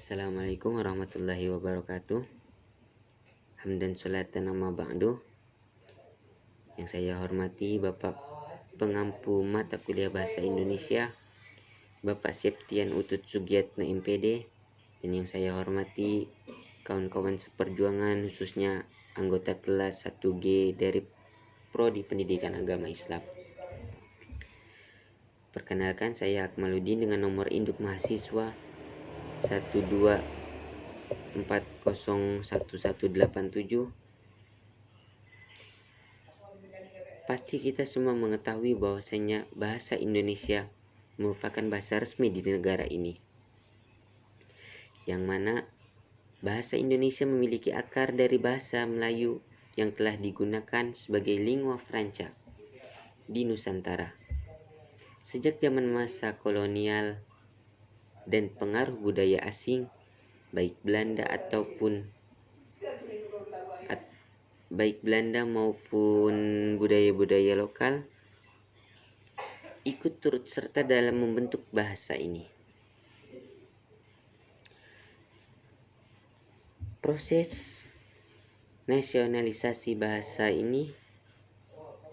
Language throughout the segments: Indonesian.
Assalamualaikum warahmatullahi wabarakatuh. Hamdan sholatan amma ba'du. Yang saya hormati Bapak Pengampu Mata Kuliah Bahasa Indonesia, Bapak Septian Utut Sugiyatna MPD, dan yang saya hormati kawan-kawan seperjuangan, khususnya anggota kelas 1G dari Prodi Pendidikan Agama Islam. Perkenalkan, saya Akmaluddin dengan nomor induk mahasiswa 124011187. Pasti kita semua mengetahui bahwasanya bahasa Indonesia merupakan bahasa resmi di negara ini, yang mana bahasa Indonesia memiliki akar dari bahasa Melayu yang telah digunakan sebagai lingua franca di Nusantara sejak zaman masa kolonial dan pengaruh budaya asing, baik Belanda maupun budaya-budaya lokal ikut turut serta dalam membentuk bahasa ini. Proses nasionalisasi bahasa ini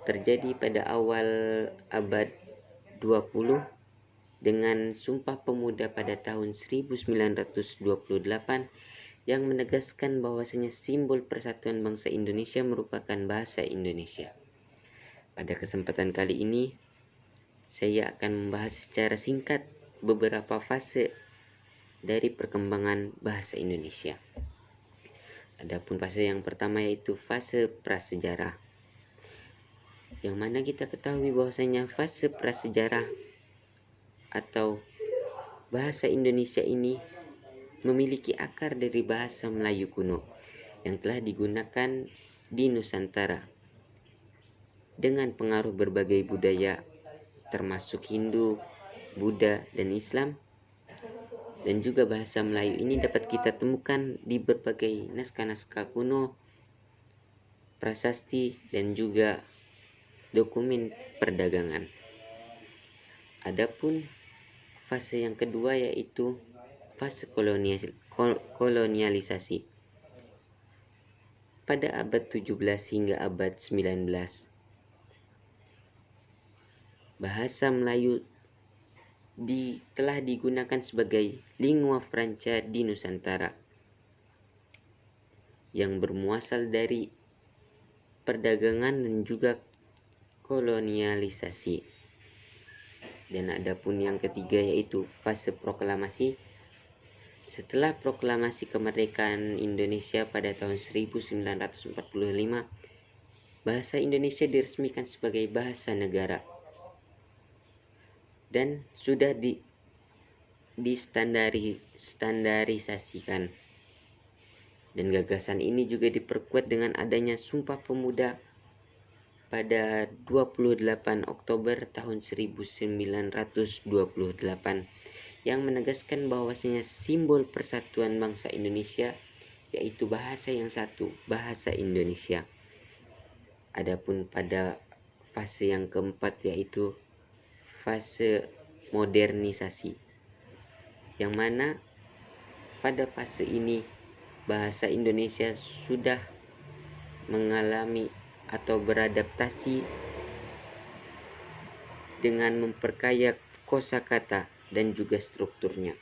terjadi pada awal abad 20 dengan Sumpah Pemuda pada tahun 1928 yang menegaskan bahwasanya simbol persatuan bangsa Indonesia merupakan bahasa Indonesia. Pada kesempatan kali ini, saya akan membahas secara singkat beberapa fase dari perkembangan bahasa Indonesia. Adapun fase yang pertama yaitu fase prasejarah, yang mana kita ketahui bahwasanya fase prasejarah atau bahasa Indonesia ini memiliki akar dari bahasa Melayu kuno yang telah digunakan di Nusantara dengan pengaruh berbagai budaya termasuk Hindu, Buddha, dan Islam. Dan juga bahasa Melayu ini dapat kita temukan di berbagai naskah-naskah kuno, prasasti, dan juga dokumen perdagangan. Adapun fase yang kedua yaitu fase kolonialisasi. Pada abad 17 hingga abad 19, bahasa Melayu telah digunakan sebagai lingua franca di Nusantara yang bermuasal dari perdagangan dan juga kolonialisasi. Dan adapun yang ketiga yaitu fase proklamasi. Setelah proklamasi kemerdekaan Indonesia pada tahun 1945, bahasa Indonesia diresmikan sebagai bahasa negara dan sudah distandarisasikan. Dan gagasan ini juga diperkuat dengan adanya Sumpah Pemuda pada 28 Oktober tahun 1928 yang menegaskan bahwasanya simbol persatuan bangsa Indonesia yaitu bahasa yang satu, bahasa Indonesia. Adapun pada fase yang keempat yaitu fase modernisasi, yang mana pada fase ini bahasa Indonesia sudah mengalami atau beradaptasi dengan memperkaya kosakata dan juga strukturnya.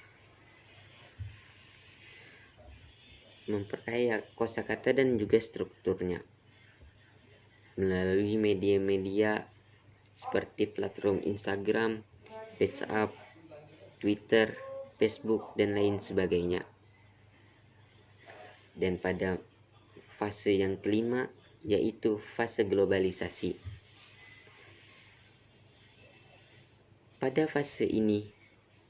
Melalui media-media seperti platform Instagram, WhatsApp, Twitter, Facebook, dan lain sebagainya. Dan pada fase yang kelima yaitu fase globalisasi. Pada fase ini,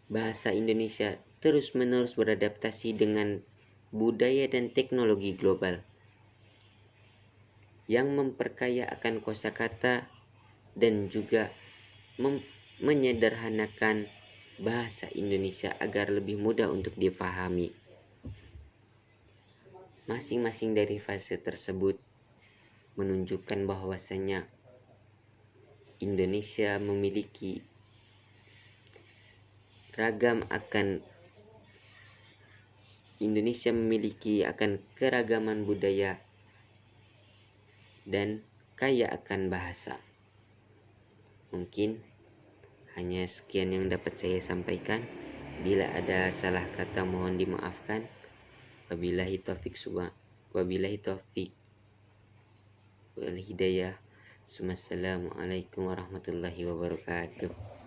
bahasa Indonesia terus-menerus beradaptasi dengan budaya dan teknologi global yang memperkaya akan kosakata dan juga menyederhanakan bahasa Indonesia agar lebih mudah untuk dipahami. Masing-masing dari fase tersebut menunjukkan bahwasanya Indonesia memiliki ragam akan Indonesia memiliki akan keragaman budaya dan kaya akan bahasa. Mungkin hanya sekian yang dapat saya sampaikan. Bila ada salah kata mohon dimaafkan. Wabillahi taufik wal hidayah. Assalamualaikum warahmatullahi wabarakatuh.